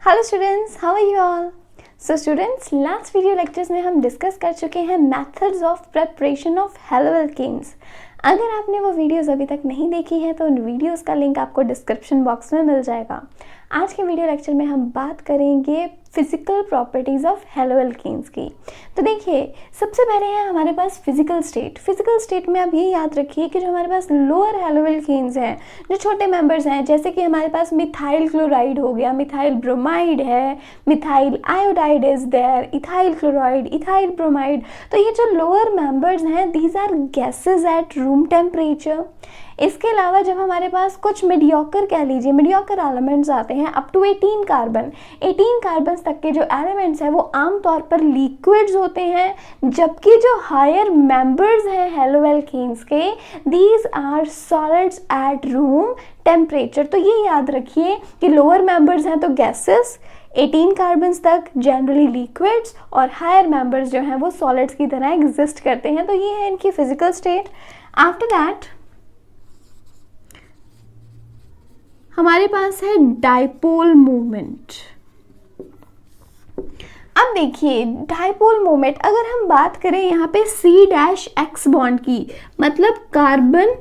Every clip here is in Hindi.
Hello students, how are you all? So students, last video lectures में हम डिस्कस कर चुके हैं methods of preparation of haloalkanes. अगर आपने वो वीडियोस अभी तक नहीं देखी है तो उन वीडियोस का लिंक आपको डिस्क्रिप्शन बॉक्स में मिल जाएगा। आज के वीडियो लेक्चर में हम बात करेंगे physical properties of haloalkanes की। तो देखिए, सबसे पहले है हमारे पास फिजिकल स्टेट। फिजिकल स्टेट में आप ये याद रखिए कि जो हमारे पास लोअर हेलो एल्केन्स हैं, जो छोटे मेंबर्स हैं, जैसे कि हमारे पास मिथाइल क्लोराइड हो गया, मिथाइल ब्रोमाइड है, methyl iodide is there, ethyl chloride, ethyl bromide. तो ये जो लोअर मेंबर्स हैं, these are gases at room temperature. इसके अलावा जब हमारे पास कुछ मीडियोकर, कह लीजिए मीडियोकर एलिमेंट्स आते हैं अप टू 18 कार्बन, 18 कार्बन तक के जो एलिमेंट्स हैं वो आमतौर पर लिक्विड्स होते हैं, जबकि जो हायर मेंबर्स हैं हेलो एल्केन्स के, these are solids at room temperature. तो ये याद रखिए कि लोअर मेंबर्स हैं तो गैसेस, 18 कार्बन तक जनरली लिक्विड्स, और हायर मेंबर्स जो हैं वो सॉलिड्स की तरह एग्जिस्ट करते हैं। तो ये है इनकी फिजिकल स्टेट। आफ्टर दैट हमारे पास है डाइपोल मूवमेंट। अब देखिए, डाइपोल मूवमेंट अगर हम बात करें यहाँ पे C-X बॉन्ड की, मतलब कार्बन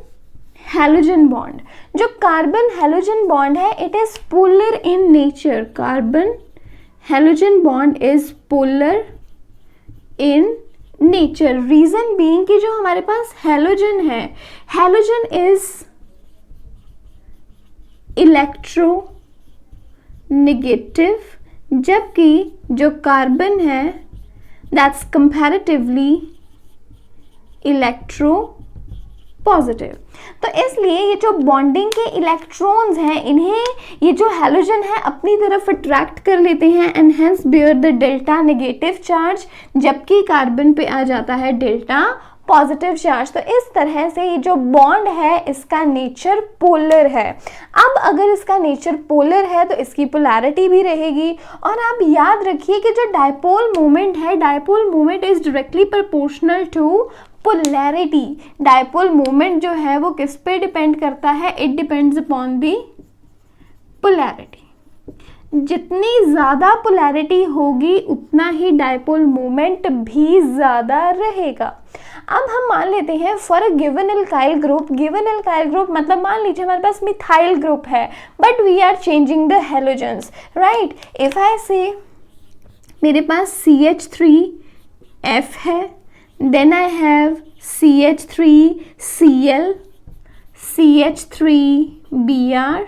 हैलोजन बॉन्ड। जो कार्बन हैलोजन बॉन्ड है, it is polar in nature. Carbon halogen bond is polar in nature. Reason being कि जो हमारे पास हैलोजन है, हैलोजन इज इलेक्ट्रो नेगेटिव, जबकि जो कार्बन है दैट्स कंपैरेटिवली इलेक्ट्रो पॉजिटिव। तो इसलिए ये जो बॉन्डिंग के इलेक्ट्रॉन्स हैं, इन्हें ये जो हैलोजन है अपनी तरफ अट्रैक्ट कर लेते हैं and hence bear the delta negative charge, जबकि कार्बन पे आ जाता है डेल्टा पॉजिटिव चार्ज। तो इस तरह से ये जो बॉन्ड है इसका नेचर पोलर है। अब अगर इसका नेचर पोलर है तो इसकी पोलैरिटी भी रहेगी। और आप याद रखिए कि जो डाइपोल मोमेंट है, dipole moment is directly proportional to polarity. Dipole moment जो है वो किस पे डिपेंड करता है? It depends upon the polarity. जितनी ज़्यादा पोलैरिटी होगी उतना ही डाइपोल मोमेंट भी ज़्यादा रहेगा। अब हम मान लेते हैं for a given alkyl group, given alkyl group मतलब मान लीजिए हमारे पास मिथाइल ग्रुप है, but we are changing the halogens, right. If I say मेरे पास CH3F है, then I have CH3Cl, CH3Br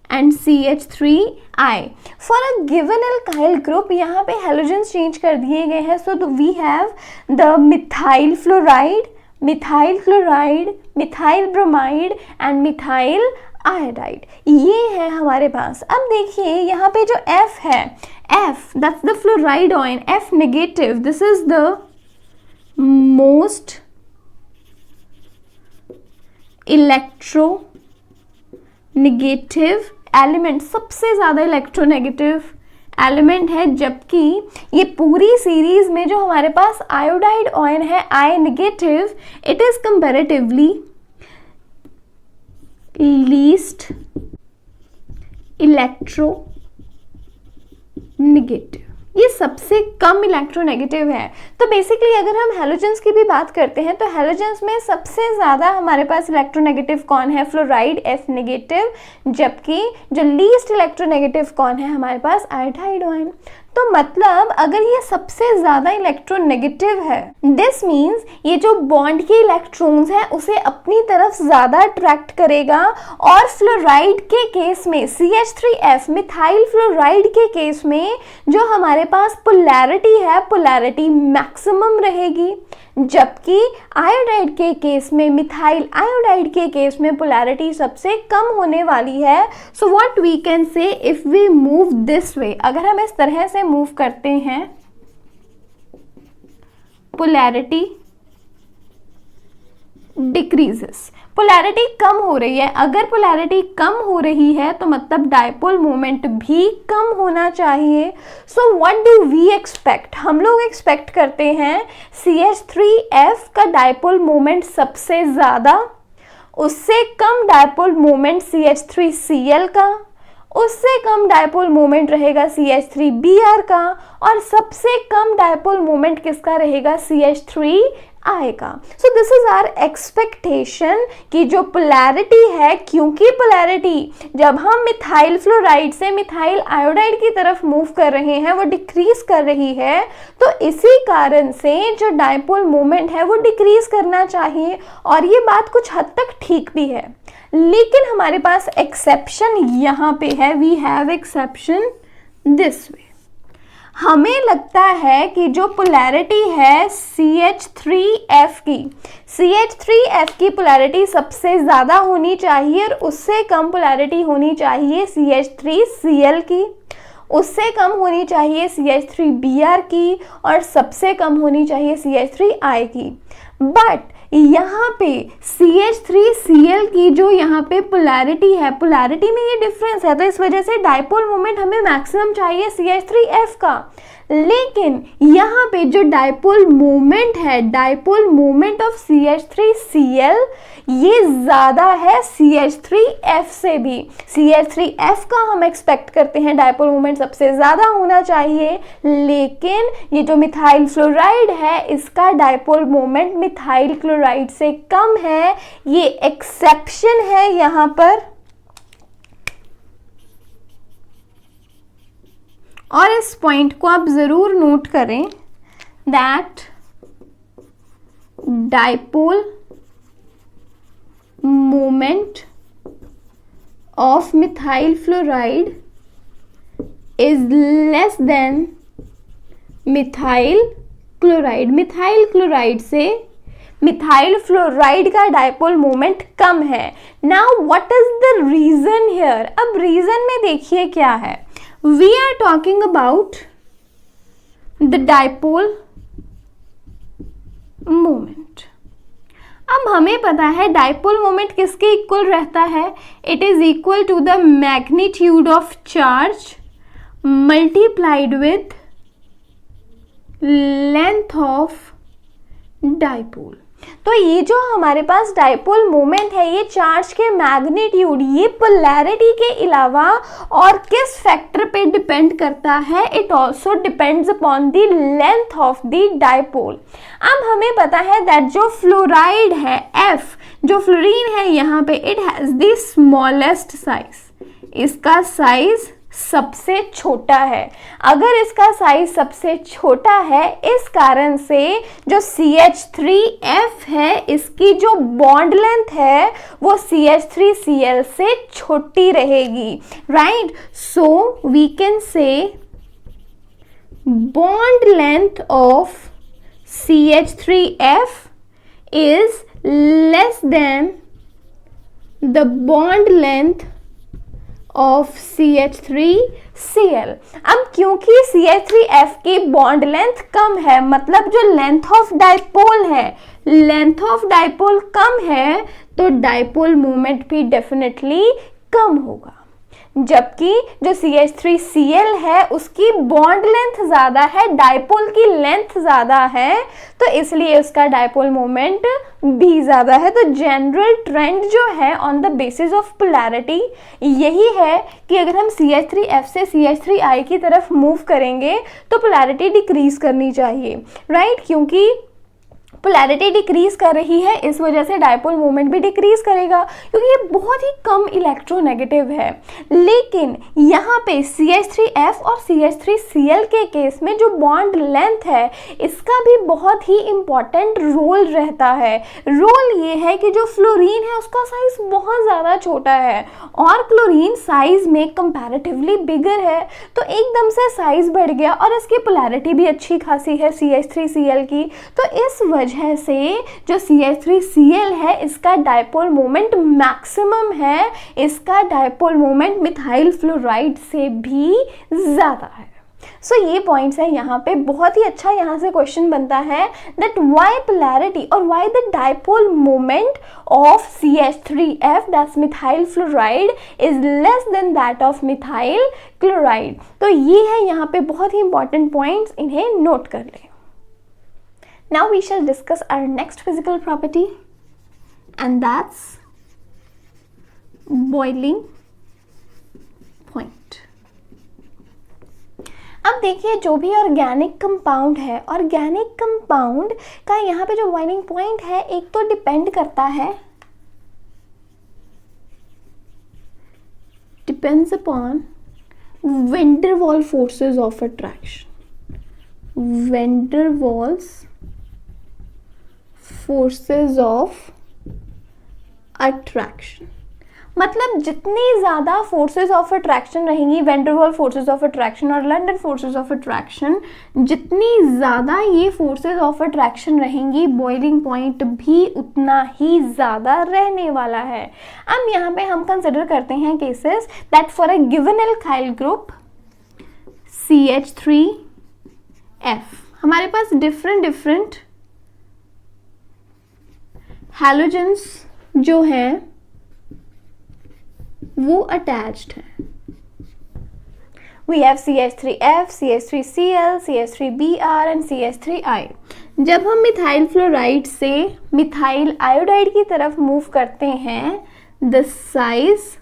and CH3I. For a given alkyl group, यहाँ पे halogens चेंज कर दिए गए हैं। So we have the methyl fluoride, methyl chloride, methyl bromide and methyl iodide। ये है हमारे पास। अब देखिए यहाँ पे जो F है, F that's the fluoride ion, F negative, this is the most electronegative element, सबसे ज़्यादा इलेक्ट्रोनेगेटिव एलिमेंट है, जबकि ये पूरी सीरीज में जो हमारे पास आयोडाइड आयन है, I negative, it is comparatively least electronegative. ये सबसे कम इलेक्ट्रोनेगेटिव है। तो बेसिकली अगर हम हैलोजेंस की भी बात करते हैं तो हैलोजेंस में सबसे ज़्यादा हमारे पास इलेक्ट्रोनेगेटिव कौन है? फ्लोराइड, F नेगेटिव, जबकि जो लीस्ट इलेक्ट्रोनेगेटिव कौन है हमारे पास? Iodide ion. तो मतलब अगर ये सबसे ज़्यादा इलेक्ट्रोनेगेटिव है, दिस मीन्स ये जो बॉन्ड के इलेक्ट्रॉन्स हैं उसे अपनी तरफ ज़्यादा अट्रैक्ट करेगा। और फ्लोराइड के केस में, CH3F मिथाइल फ्लोराइड के केस में जो हमारे पास पोलैरिटी है, पोलैरिटी मैक्सिमम रहेगी, जबकि आयोडाइड के केस में, मिथाइल आयोडाइड के केस में पोलैरिटी सबसे कम होने वाली है। So what we can say, if we move this way, अगर हम इस तरह से मूव करते हैं, पोलैरिटी डिक्रीजेस, पोलैरिटी कम हो रही है। अगर पोलैरिटी कम हो रही है तो मतलब डाइपोल मोमेंट भी कम होना चाहिए। So what do we expect? हम लोग एक्सपेक्ट करते हैं CH3F का डाइपोल मोमेंट सबसे ज़्यादा, उससे कम डाइपोल मोमेंट CH3Cl का, उससे कम डायपोल मोमेंट रहेगा CH3Br का, और सबसे कम डायपोल मोमेंट किसका रहेगा, CH3I का। So this is our expectation कि जो पोलैरिटी है, क्योंकि पोलैरिटी जब हम मिथाइल फ्लोराइड से मिथाइल आयोडाइड की तरफ मूव कर रहे हैं वो डिक्रीज कर रही है, तो इसी कारण से जो डायपोल मोमेंट है वो डिक्रीज करना चाहिए, और ये बात कुछ हद तक ठीक भी है। लेकिन हमारे पास एक्सेप्शन यहाँ पे है, we have exception this way. हमें लगता है कि जो पोलैरिटी है CH3F की पोलैरिटी सबसे ज़्यादा होनी चाहिए, और उससे कम पोलैरिटी होनी चाहिए CH3Cl की, उससे कम होनी चाहिए CH3Br की, और सबसे कम होनी चाहिए CH3I की। बट यहाँ पे CH3Cl की जो यहाँ पे पोलैरिटी है, पोलैरिटी में ये डिफरेंस है, तो इस वजह से डायपोल मोमेंट हमें मैक्सिमम चाहिए CH3F का। लेकिन यहाँ पे जो डायपोल मोमेंट है, डायपोल मोमेंट ऑफ CH3Cl ये ज़्यादा है CH3F से भी। CH3F का हम एक्सपेक्ट करते हैं डायपोल मोमेंट सबसे ज़्यादा होना चाहिए, लेकिन ये जो मिथाइल फ्लोराइड है इसका डायपोल मोमेंट मिथाइल क्लोराइड से कम है। ये एक्सेप्शन है यहाँ पर, और इस पॉइंट को आप ज़रूर नोट करें that dipole moment of methyl fluoride is less than methyl chloride. Methyl chloride से मिथाइल फ्लोराइड का डायपोल मोमेंट कम है। Now what is the reason here? अब रीजन में देखिए क्या है। We are talking about the dipole moment. अब हमें पता है डायपोल मोमेंट किसके इक्वल रहता है? It is equal to the magnitude of charge multiplied with length of dipole. तो ये जो हमारे पास डायपोल मोमेंट है ये चार्ज के मैग्नीट्यूड, ये पोलैरिटी के अलावा और किस फैक्टर पे डिपेंड करता है? It also depends upon the length of the dipole. अब हमें पता है दैट जो फ्लोराइड है F, जो फ्लोरीन है यहाँ पे, it has the smallest size. इसका साइज सबसे छोटा है। अगर इसका साइज सबसे छोटा है, इस कारण से जो CH3F है इसकी जो बॉन्ड लेंथ है वो CH3Cl से छोटी रहेगी, right? So we can say bond length of CH3F is less than the bond length of CH3Cl। अब क्योंकि CH3F की बॉन्ड लेंथ कम है, मतलब जो लेंथ ऑफ डायपोल है, लेंथ ऑफ डायपोल कम है, तो डायपोल मोमेंट भी डेफिनेटली कम होगा। जबकि जो CH3Cl है उसकी बॉन्ड लेंथ ज़्यादा है, डायपोल की लेंथ ज़्यादा है, तो इसलिए उसका डायपोल मोमेंट भी ज़्यादा है। तो जनरल ट्रेंड जो है on the basis of polarity यही है कि अगर हम CH3F से CH3I की तरफ मूव करेंगे तो पोलैरिटी डिक्रीज करनी चाहिए, राइट? क्योंकि पोलैरिटी डिक्रीज कर रही है, इस वजह से डायपोल मोमेंट भी डिक्रीज करेगा, क्योंकि ये बहुत ही कम इलेक्ट्रोनेगेटिव है। लेकिन यहाँ पे CH3F और CH3Cl के केस में जो बॉन्ड लेंथ है इसका भी बहुत ही इम्पॉर्टेंट रोल रहता है। रोल ये है कि जो फ्लोरीन है उसका साइज बहुत ज़्यादा छोटा है और क्लोरीन साइज में कंपैरेटिवली बिगर है, तो एकदम से साइज बढ़ गया और इसकी पोलैरिटी भी अच्छी खासी है CH3Cl की। तो इस वजह से जो CH3Cl है इसका डायपोल मोमेंट मैक्सिमम है, इसका डायपोल मोमेंट मिथाइल फ्लोराइड से भी ज़्यादा है। सो ये पॉइंट्स है यहाँ पे। बहुत ही अच्छा यहाँ से क्वेश्चन बनता है दैट व्हाई पोलैरिटी और why the dipole moment of CH3F that's methyl fluoride is less than that of methyl chloride. तो ये है यहाँ पे बहुत ही इंपॉर्टेंट पॉइंट्स, इन्हें नोट कर लें। Now we shall discuss our next physical property, and that's boiling point. अब देखिए जो भी ऑर्गेनिक कंपाउंड है, ऑर्गेनिक कंपाउंड का यहाँ पे जो बॉइलिंग पॉइंट है एक तो डिपेंड करता है, depends upon van der Waals forces of attraction, van der Waals forces of attraction। मतलब जितनी ज़्यादा फोर्सेस ऑफ अट्रैक्शन रहेंगी, van der Waals forces of attraction और लंडन फोर्सेस ऑफ अट्रैक्शन, जितनी ज़्यादा ये फोर्सेस ऑफ अट्रैक्शन रहेंगी, बॉइलिंग पॉइंट भी उतना ही ज़्यादा रहने वाला है। अब यहाँ पे हम कंसिडर करते हैं cases that for a given alkyl group CH3F हमारे पास डिफरेंट हैलोजेंस जो हैं वो अटैच्ड है। We have CH3F, CH3Cl, CH3Br and CH3I। जब हम मिथाइल फ्लोराइड से मिथाइल आयोडाइड की तरफ मूव करते हैं, द साइज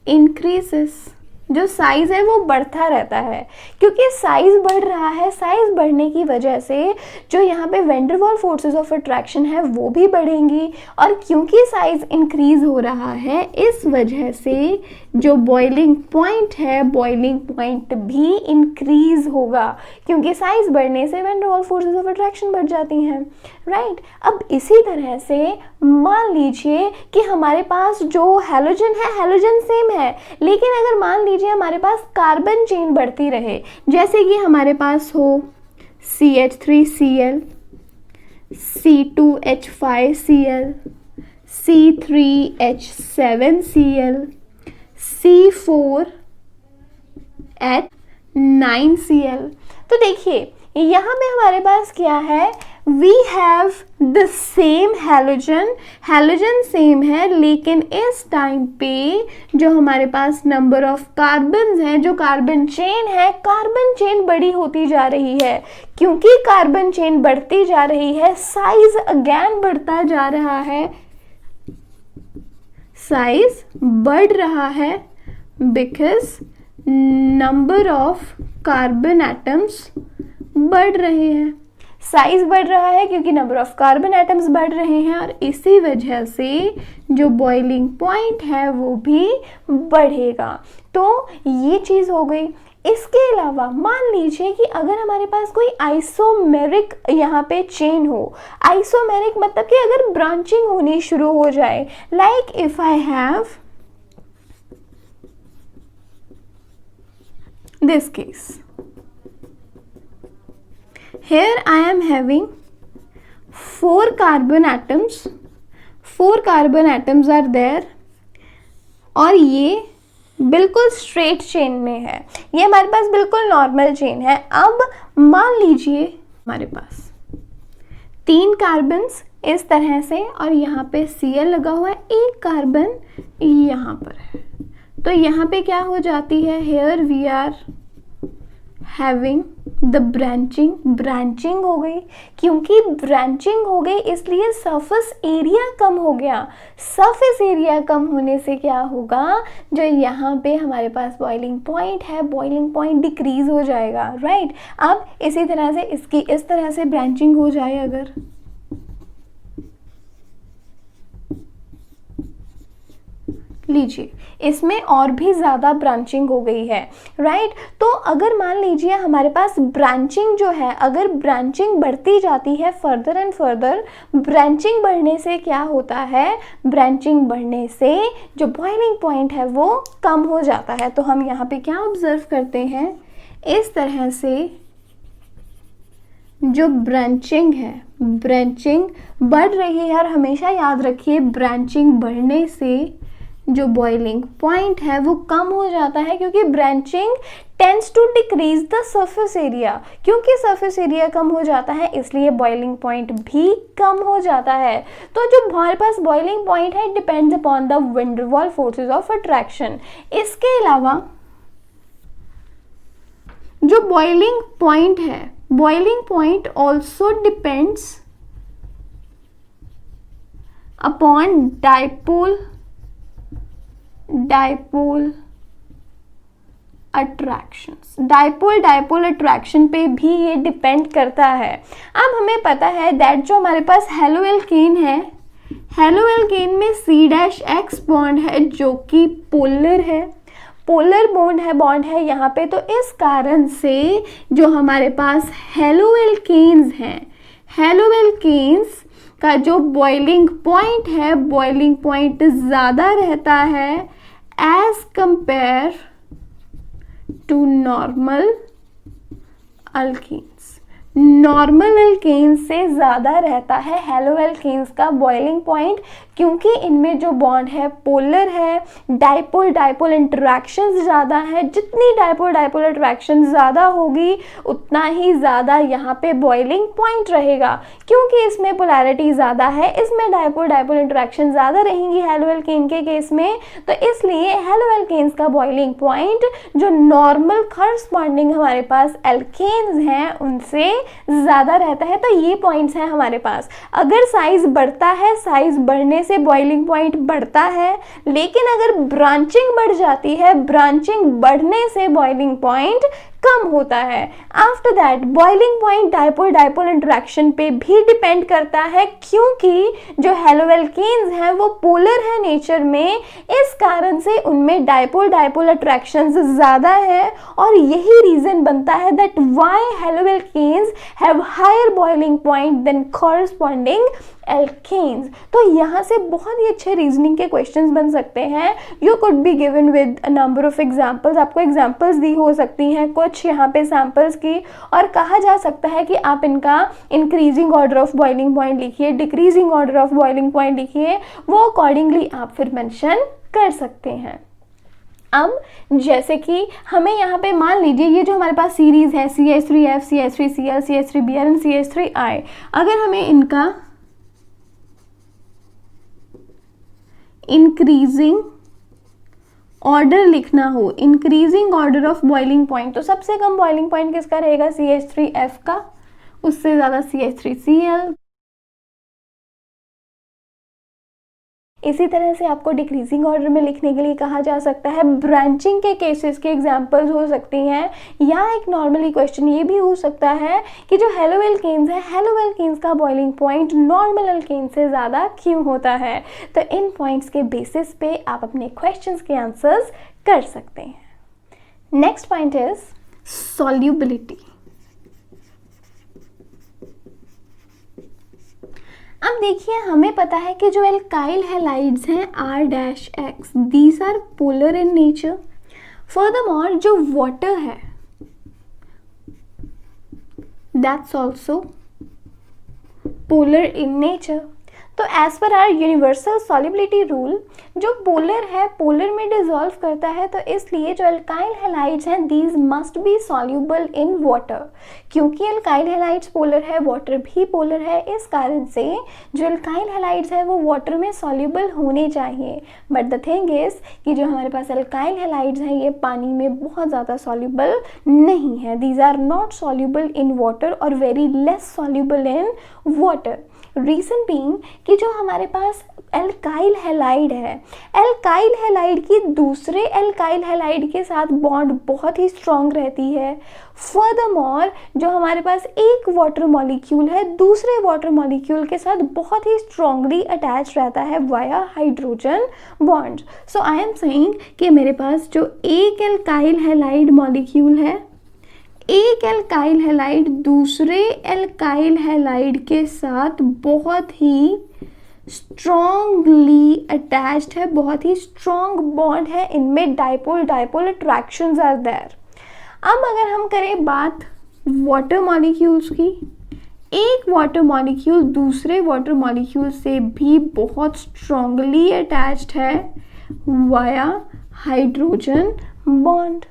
इंक्रीजेस, जो साइज है वो बढ़ता रहता है, क्योंकि साइज बढ़ रहा है। साइज बढ़ने की वजह से जो यहाँ पे van der Waals forces of attraction है वो भी बढ़ेंगी, और क्योंकि साइज इंक्रीज हो रहा है इस वजह से जो बॉइलिंग पॉइंट है, बॉइलिंग पॉइंट भी इंक्रीज होगा, क्योंकि साइज बढ़ने से van der Waals forces of attraction बढ़ जाती हैं, राइट। अब इसी तरह से मान लीजिए कि हमारे पास जो हैलोजन है, हैलोजन सेम है, लेकिन अगर मान लीजिए हमारे पास कार्बन चेन बढ़ती रहे, जैसे कि हमारे पास हो CH3Cl, C2H5Cl, C3H7Cl, C4H9Cl। तो देखिए यहाँ पे हमारे पास क्या है, we have the same halogen, halogen same है, लेकिन इस टाइम पे जो हमारे पास नंबर ऑफ कार्बन है, जो कार्बन चेन है, कार्बन चेन बड़ी होती जा रही है। क्योंकि कार्बन चेन बढ़ती जा रही है, साइज अगेन बढ़ता जा रहा है, साइज बढ़ रहा है, because number of carbon atoms बढ़ रहे हैं। साइज बढ़ रहा है क्योंकि नंबर ऑफ कार्बन एटम्स बढ़ रहे हैं, और इसी वजह से जो बॉइलिंग पॉइंट है वो भी बढ़ेगा। तो ये चीज़ हो गई। इसके अलावा मान लीजिए कि अगर हमारे पास कोई आइसोमेरिक यहाँ पे चेन हो, आइसोमेरिक मतलब कि अगर ब्रांचिंग होनी शुरू हो जाए, like if I have this case, here I am having 4 carbon atoms are there, और ये बिल्कुल स्ट्रेट चेन में है, ये हमारे पास बिल्कुल नॉर्मल चेन है। अब मान लीजिए हमारे पास 3 कार्बन्स इस तरह से, और यहाँ पे Cl लगा हुआ है, एक कार्बन यहाँ पर है, तो यहाँ पे क्या हो जाती है, here we are having the branching हो गई। क्योंकि ब्रांचिंग हो गई इसलिए सरफेस एरिया कम हो गया। सरफेस एरिया कम होने से क्या होगा, जो यहाँ पे हमारे पास बॉइलिंग पॉइंट है, बॉइलिंग पॉइंट डिक्रीज हो जाएगा, राइट। अब इसी तरह से इसकी इस तरह से ब्रांचिंग हो जाए, अगर लीजिए इसमें और भी ज़्यादा ब्रांचिंग हो गई है, राइट। तो अगर मान लीजिए हमारे पास ब्रांचिंग जो है, अगर ब्रांचिंग बढ़ती जाती है फर्दर एंड फर्दर, ब्रांचिंग बढ़ने से क्या होता है, ब्रांचिंग बढ़ने से जो बॉइलिंग पॉइंट है वो कम हो जाता है। तो हम यहाँ पे क्या ऑब्जर्व करते हैं, इस तरह से जो ब्रांचिंग है, ब्रांचिंग बढ़ रही है, और हमेशा याद रखिए ब्रांचिंग बढ़ने से जो बॉइलिंग पॉइंट है वो कम हो जाता है, क्योंकि branching tends to decrease the surface area. क्योंकि सरफेस एरिया कम हो जाता है इसलिए बॉइलिंग पॉइंट भी कम हो जाता है। तो जो हमारे पास बॉइलिंग पॉइंट है depends upon the van der Waals forces of attraction. इसके अलावा जो बॉइलिंग पॉइंट है, boiling point also depends upon dipole attractions, dipole dipole attraction पे भी ये डिपेंड करता है। अब हमें पता है दैट जो हमारे पास हेलोएल्केन है, हेलोएल्केन में C-X बॉन्ड है जो कि पोलर है, पोलर बॉन्ड है यहाँ पे। तो इस कारण से जो हमारे पास हेलोएल्केन्स हैं, हेलोएल्केन्स का जो बॉइलिंग पॉइंट है, बॉइलिंग पॉइंट ज़्यादा रहता है as compared to normal alkenes. Normal alkanes से ज़्यादा रहता है हेलोएल्केन्स का बॉइलिंग पॉइंट, क्योंकि इनमें जो बॉन्ड है पोलर है, डाइपोल डाइपोल इंटरेक्शंस ज़्यादा है। जितनी डाइपोल डाइपोल इंटरेक्शन ज़्यादा होगी उतना ही ज़्यादा यहाँ पे बॉइलिंग पॉइंट रहेगा, क्योंकि इसमें पोलैरिटी ज़्यादा है, इसमें डाइपोल डाइपोल इंटरेक्शन ज़्यादा रहेंगी हेलोएल्केन के केस में। तो इसलिए हेलोएल्केन्स का बॉइलिंग पॉइंट जो नॉर्मल करस्पॉन्डिंग हमारे पास एल्केन्स हैं उनसे ज़्यादा रहता है। तो ये पॉइंट्स हैं हमारे पास। अगर साइज बढ़ता है, साइज बढ़ने से बॉइलिंग पॉइंट बढ़ता है, लेकिन अगर ब्रांचिंग बढ़ जाती है, ब्रांचिंग बढ़ने से बॉइलिंग पॉइंट कम होता है। After that boiling point dipole dipole interaction पे भी डिपेंड करता है, क्योंकि जो हेलोएल्केन्स हैं वो पोलर है नेचर में, इस कारण से उनमें डाइपोल डाइपोल अट्रैक्शंस ज़्यादा है। और यही रीज़न बनता है that why haloalkanes have higher boiling point than corresponding alkanes. तो यहाँ से बहुत ही अच्छे रीजनिंग के क्वेश्चंस बन सकते हैं। You could be given with a number of examples, आपको एग्जाम्पल्स दी हो सकती हैं कुछ यहाँ पे सैम्पल्स की, और कहा जा सकता है कि आप इनका increasing order of boiling point लिखिए, decreasing order of boiling point लिखिए, वो अकॉर्डिंगली आप फिर मेंशन कर सकते हैं। अब जैसे कि हमें यहाँ पे मान लीजिए ये जो हमारे पास सीरीज है CH3F, CH3Cl, CH3Br and CH3I, अगर हमें इनका इंक्रीजिंग ऑर्डर लिखना हो, increasing order of boiling point, तो सबसे कम बॉइलिंग पॉइंट किसका रहेगा? CH3F का, उससे ज़्यादा CH3Cl। इसी तरह से आपको डिक्रीजिंग ऑर्डर में लिखने के लिए कहा जा सकता है। ब्रांचिंग के केसेस के एग्जांपल्स हो सकती हैं, या एक नॉर्मली क्वेश्चन ये भी हो सकता है कि जो हेलोएल्केन्स है, हेलोएल्केन्स का बॉइलिंग पॉइंट नॉर्मल एल्केन से ज़्यादा क्यों होता है। तो इन पॉइंट्स के बेसिस पे आप अपने क्वेश्चंस के आंसर्स कर सकते हैं। Next point is solubility. अब देखिए हमें पता है कि जो एल्काइल हैलाइड्स हैं R-X, these are polar in nature. Furthermore जो वाटर है that's also polar in nature. तो as per our universal solubility rule, जो पोलर है पोलर में डिसॉल्व करता है, तो इसलिए जो एल्काइल हैलाइड्स हैं these must be soluble in water. क्योंकि एल्काइल हैलाइड्स पोलर है, वाटर भी पोलर है, इस कारण से जो एल्काइल हैलाइड्स है वो वाटर में सॉल्युबल होने चाहिए। बट द थिंग इज कि जो हमारे पास एल्काइल हैलाइड्स हैं ये पानी में बहुत ज़्यादा सॉल्युबल नहीं है। These are not soluble in water और very less soluble in water. Reason being कि जो हमारे पास एल्काइल हैलाइड है, एल्काइल हैलाइड की दूसरे एल्काइल हैलाइड के साथ बॉन्ड बहुत ही स्ट्रॉन्ग रहती है। फर्दरमोर जो हमारे पास एक वाटर मॉलिक्यूल है दूसरे वाटर मॉलिक्यूल के साथ बहुत ही स्ट्रॉन्गली अटैच रहता है via hydrogen bond. So I am saying कि मेरे पास जो एक एल्काइल हैलाइड मॉलिक्यूल है, एक एल्काइल हैलाइड दूसरे एल्काइल हैलाइड के साथ बहुत ही स्ट्रॉन्गली अटैच्ड है, बहुत ही स्ट्रॉन्ग बॉन्ड है, इनमें dipole dipole attractions are there. अब अगर हम करें बात वाटर मॉलिक्यूल्स की, एक वाटर मॉलिक्यूल दूसरे वाटर मॉलिक्यूल से भी बहुत स्ट्रॉन्गली अटैच्ड है वाया हाइड्रोजन बॉन्ड।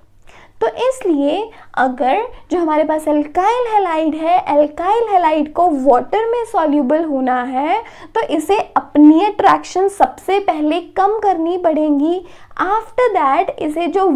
तो इसलिए अगर जो हमारे पास एल्काइल हैलाइड है, एल्काइल हैलाइड को वाटर में सॉल्यूबल होना है तो इसे अपनी अट्रैक्शन सबसे पहले कम करनी पड़ेगी। आफ्टर दैट इसे जो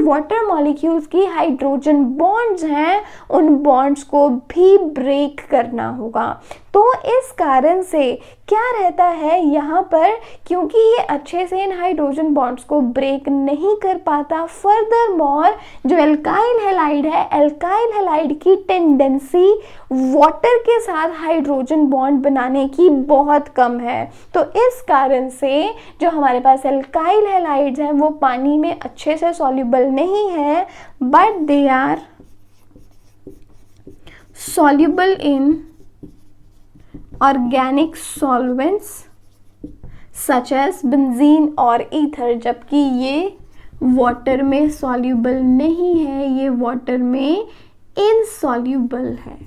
वाटर मॉलिक्यूल्स की हाइड्रोजन बॉन्ड्स हैं उन बॉन्ड्स को भी ब्रेक करना होगा। तो इस कारण से क्या रहता है यहाँ पर, क्योंकि ये अच्छे से इन हाइड्रोजन बॉन्ड्स को ब्रेक नहीं कर पाता, फर्दर मोर जो एल्काइल हैलाइड है, एल्काइल हैलाइड की टेंडेंसी वाटर के साथ हाइड्रोजन बॉन्ड बनाने की बहुत कम है। तो इस कारण से जो हमारे पास एल्काइल हैलाइड्स हैं वो पानी में अच्छे से सॉल्युबल नहीं है, but they are soluble in organic solvents such as benzene और ईथर, जबकि ये वाटर में soluble नहीं है, ये वाटर में insoluble है।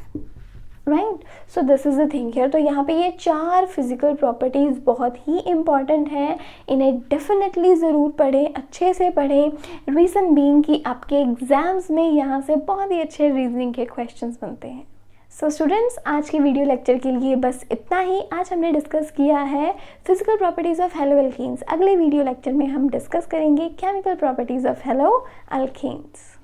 Right, so this is the thing here. तो यहाँ पे ये 4 फिजिकल प्रॉपर्टीज़ बहुत ही इम्पॉर्टेंट हैं, इन्हें डेफिनेटली ज़रूर पढ़ें, अच्छे से पढ़ें। रीज़न बीइंग कि आपके एग्ज़ाम्स में यहाँ से बहुत ही अच्छे रीजनिंग के क्वेश्चंस बनते हैं। सो स्टूडेंट्स, आज की वीडियो लेक्चर के लिए बस इतना ही। आज हमने डिस्कस किया है physical properties of hello alkenes. अगले वीडियो लेक्चर में हम डिस्कस करेंगे chemical properties of hello alkenes.